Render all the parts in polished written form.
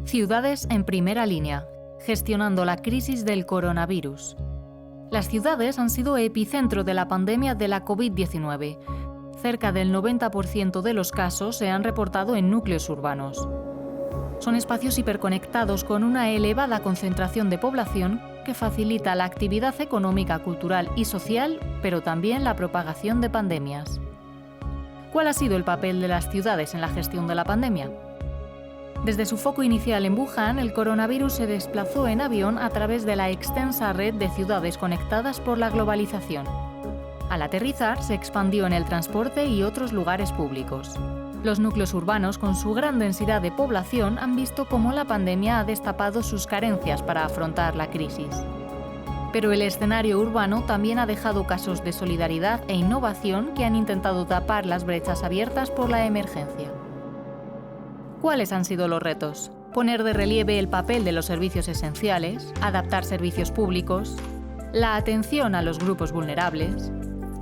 Ciudades en primera línea, gestionando la crisis del coronavirus. Las ciudades han sido epicentro de la pandemia de la COVID-19. Cerca del 90% de los casos se han reportado en núcleos urbanos. Son espacios hiperconectados con una elevada concentración de población que facilita la actividad económica, cultural y social, pero también la propagación de pandemias. ¿Cuál ha sido el papel de las ciudades en la gestión de la pandemia? Desde su foco inicial en Wuhan, el coronavirus se desplazó en avión a través de la extensa red de ciudades conectadas por la globalización. Al aterrizar, se expandió en el transporte y otros lugares públicos. Los núcleos urbanos, con su gran densidad de población, han visto cómo la pandemia ha destapado sus carencias para afrontar la crisis. Pero el escenario urbano también ha dejado casos de solidaridad e innovación que han intentado tapar las brechas abiertas por la emergencia. ¿Cuáles han sido los retos? Poner de relieve el papel de los servicios esenciales, adaptar servicios públicos, la atención a los grupos vulnerables,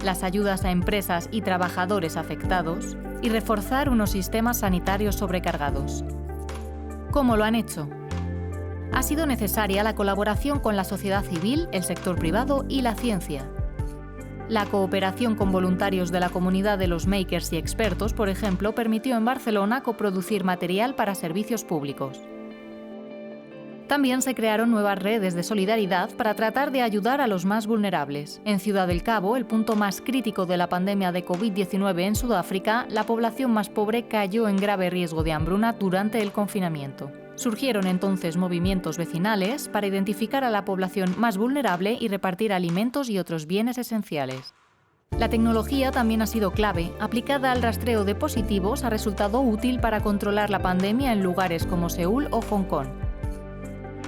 las ayudas a empresas y trabajadores afectados y reforzar unos sistemas sanitarios sobrecargados. ¿Cómo lo han hecho? Ha sido necesaria la colaboración con la sociedad civil, el sector privado y la ciencia. La cooperación con voluntarios de la comunidad de los makers y expertos, por ejemplo, permitió en Barcelona coproducir material para servicios públicos. También se crearon nuevas redes de solidaridad para tratar de ayudar a los más vulnerables. En Ciudad del Cabo, el punto más crítico de la pandemia de COVID-19 en Sudáfrica, la población más pobre cayó en grave riesgo de hambruna durante el confinamiento. Surgieron entonces movimientos vecinales para identificar a la población más vulnerable y repartir alimentos y otros bienes esenciales. La tecnología también ha sido clave. Aplicada al rastreo de positivos, ha resultado útil para controlar la pandemia en lugares como Seúl o Hong Kong.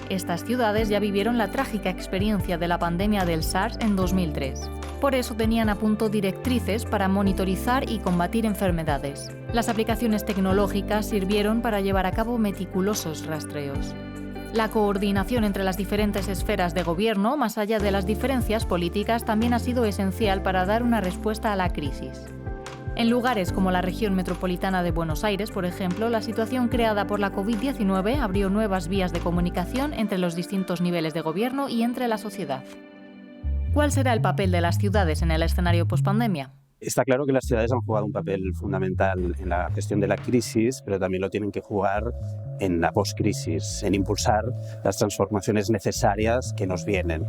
Estas ciudades ya vivieron la trágica experiencia de la pandemia del SARS en 2003. Por eso tenían a punto directrices para monitorizar y combatir enfermedades. Las aplicaciones tecnológicas sirvieron para llevar a cabo meticulosos rastreos. La coordinación entre las diferentes esferas de gobierno, más allá de las diferencias políticas, también ha sido esencial para dar una respuesta a la crisis. En lugares como la región metropolitana de Buenos Aires, por ejemplo, la situación creada por la COVID-19 abrió nuevas vías de comunicación entre los distintos niveles de gobierno y entre la sociedad. ¿Cuál será el papel de las ciudades en el escenario pospandemia? Está claro que las ciudades han jugado un papel fundamental en la gestión de la crisis, pero también lo tienen que jugar en la postcrisis, en impulsar las transformaciones necesarias que nos vienen.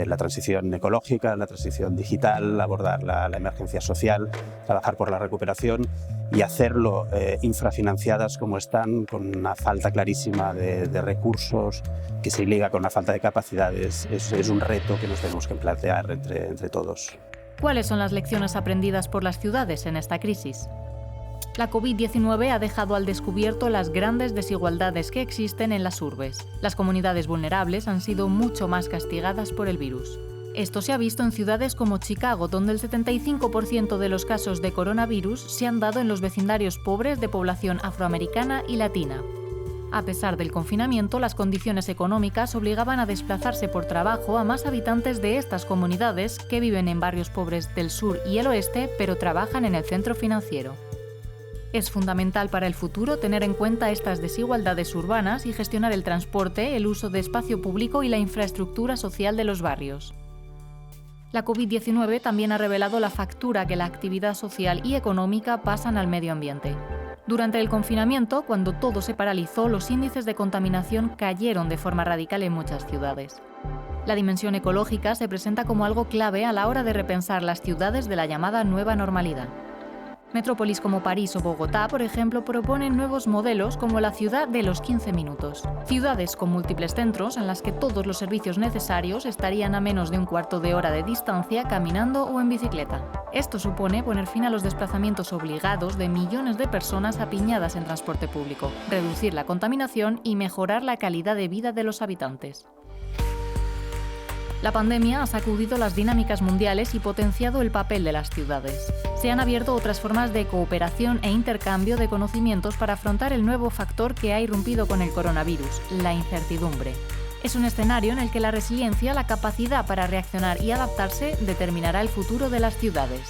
La transición ecológica, la transición digital, abordar la emergencia social, trabajar por la recuperación y hacerlo infrafinanciadas como están, con una falta clarísima de recursos que se liga con una falta de capacidades. Es un reto que nos tenemos que plantear entre todos. ¿Cuáles son las lecciones aprendidas por las ciudades en esta crisis? La COVID-19 ha dejado al descubierto las grandes desigualdades que existen en las urbes. Las comunidades vulnerables han sido mucho más castigadas por el virus. Esto se ha visto en ciudades como Chicago, donde el 75% de los casos de coronavirus se han dado en los vecindarios pobres de población afroamericana y latina. A pesar del confinamiento, las condiciones económicas obligaban a desplazarse por trabajo a más habitantes de estas comunidades que viven en barrios pobres del sur y el oeste, pero trabajan en el centro financiero. Es fundamental para el futuro tener en cuenta estas desigualdades urbanas y gestionar el transporte, el uso de espacio público y la infraestructura social de los barrios. La COVID-19 también ha revelado la factura que la actividad social y económica pasan al medio ambiente. Durante el confinamiento, cuando todo se paralizó, los índices de contaminación cayeron de forma radical en muchas ciudades. La dimensión ecológica se presenta como algo clave a la hora de repensar las ciudades de la llamada nueva normalidad. Metrópolis como París o Bogotá, por ejemplo, proponen nuevos modelos como la ciudad de los 15 minutos. Ciudades con múltiples centros en las que todos los servicios necesarios estarían a menos de un cuarto de hora de distancia caminando o en bicicleta. Esto supone poner fin a los desplazamientos obligados de millones de personas apiñadas en transporte público, reducir la contaminación y mejorar la calidad de vida de los habitantes. La pandemia ha sacudido las dinámicas mundiales y potenciado el papel de las ciudades. Se han abierto otras formas de cooperación e intercambio de conocimientos para afrontar el nuevo factor que ha irrumpido con el coronavirus, la incertidumbre. Es un escenario en el que la resiliencia, la capacidad para reaccionar y adaptarse, determinará el futuro de las ciudades.